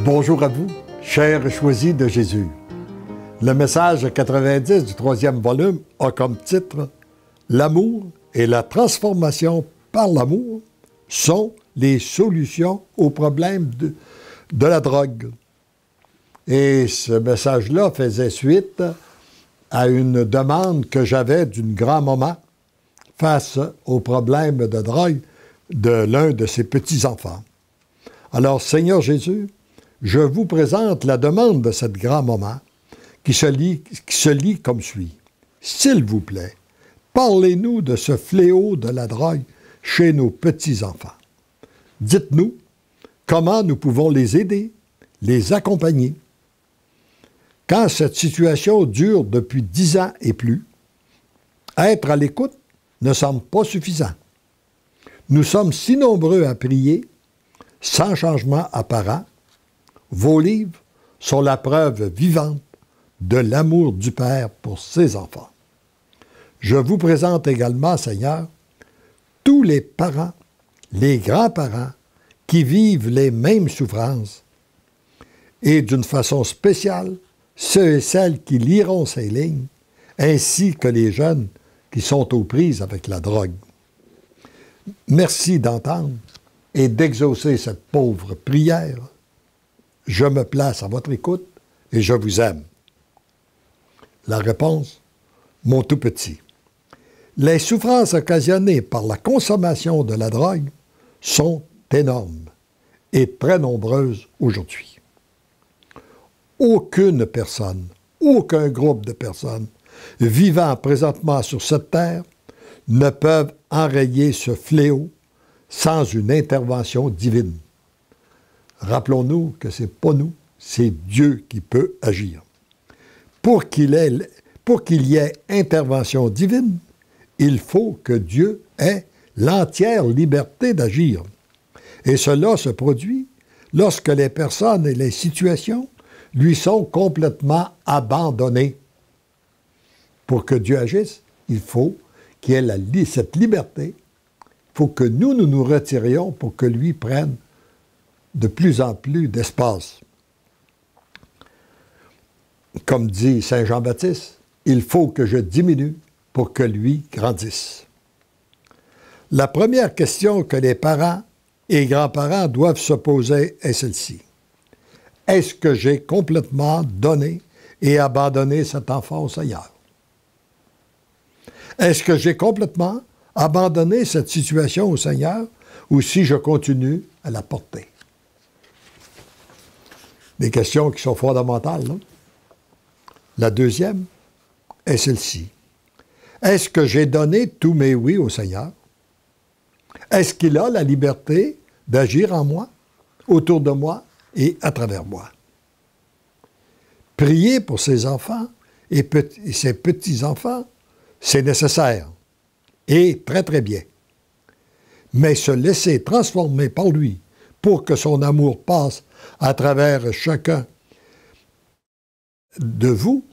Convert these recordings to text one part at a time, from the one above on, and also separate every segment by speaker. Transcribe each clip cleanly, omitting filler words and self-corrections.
Speaker 1: Bonjour à vous, chers choisis de Jésus. Le message 90 du 3e volume a comme titre « L'amour et la transformation par l'amour sont les solutions aux problèmes de la drogue ». Et ce message-là faisait suite à une demande que j'avais d'une grand-maman face aux problèmes de drogue de l'un de ses petits-enfants. Alors, Seigneur Jésus, je vous présente la demande de cette grand-maman qui se lit comme suit. S'il vous plaît, parlez-nous de ce fléau de la drogue chez nos petits-enfants. Dites-nous comment nous pouvons les aider, les accompagner. Quand cette situation dure depuis 10 ans et plus, être à l'écoute ne semble pas suffisant. Nous sommes si nombreux à prier, sans changement apparent. Vos livres sont la preuve vivante de l'amour du Père pour ses enfants. Je vous présente également, Seigneur, tous les parents, les grands-parents qui vivent les mêmes souffrances et d'une façon spéciale, ceux et celles qui liront ces lignes, ainsi que les jeunes qui sont aux prises avec la drogue. Merci d'entendre et d'exaucer cette pauvre prière. Je me place à votre écoute et je vous aime. La réponse, mon tout petit. Les souffrances occasionnées par la consommation de la drogue sont énormes et très nombreuses aujourd'hui. Aucune personne, aucun groupe de personnes vivant présentement sur cette terre ne peuvent enrayer ce fléau sans une intervention divine. Rappelons-nous que ce n'est pas nous, c'est Dieu qui peut agir. Pour qu'il y ait intervention divine, il faut que Dieu ait l'entière liberté d'agir. Et cela se produit lorsque les personnes et les situations lui sont complètement abandonnées. Pour que Dieu agisse, il faut qu'il ait cette liberté. Il faut que nous retirions pour que lui prenne de plus en plus d'espace. Comme dit Saint Jean-Baptiste, il faut que je diminue pour que lui grandisse. La première question que les parents et grands-parents doivent se poser est celle-ci. Est-ce que j'ai complètement donné et abandonné cet enfant au Seigneur? Est-ce que j'ai complètement abandonné cette situation au Seigneur ou si je continue à la porter? Des questions qui sont fondamentales, là. La deuxième est celle-ci. Est-ce que j'ai donné tous mes oui au Seigneur? Est-ce qu'il a la liberté d'agir en moi, autour de moi et à travers moi? Prier pour ses enfants et ses petits-enfants, c'est nécessaire et très, très bien. Mais se laisser transformer par lui pour que son amour passe à travers chacun de vous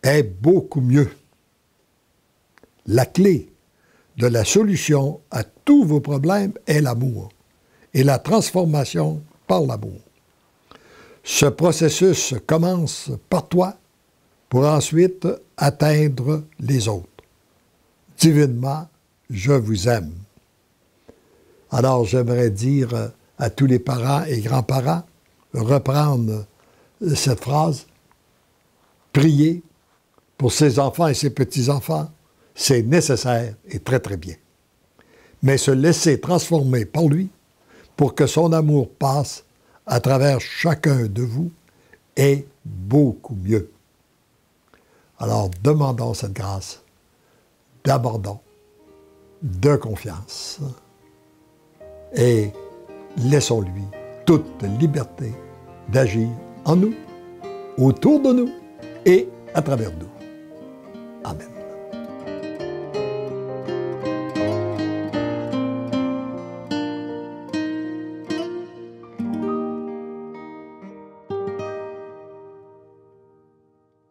Speaker 1: est beaucoup mieux. La clé de la solution à tous vos problèmes est l'amour et la transformation par l'amour. Ce processus commence par toi pour ensuite atteindre les autres. Divinement, je vous aime. Alors j'aimerais dire à tous les parents et grands-parents, reprendre cette phrase, prier pour ses enfants et ses petits-enfants, c'est nécessaire et très, très bien. Mais se laisser transformer par lui pour que son amour passe à travers chacun de vous est beaucoup mieux. Alors demandons cette grâce d'abandon, de confiance et laissons-lui toute liberté d'agir en nous, autour de nous et à travers nous. Amen.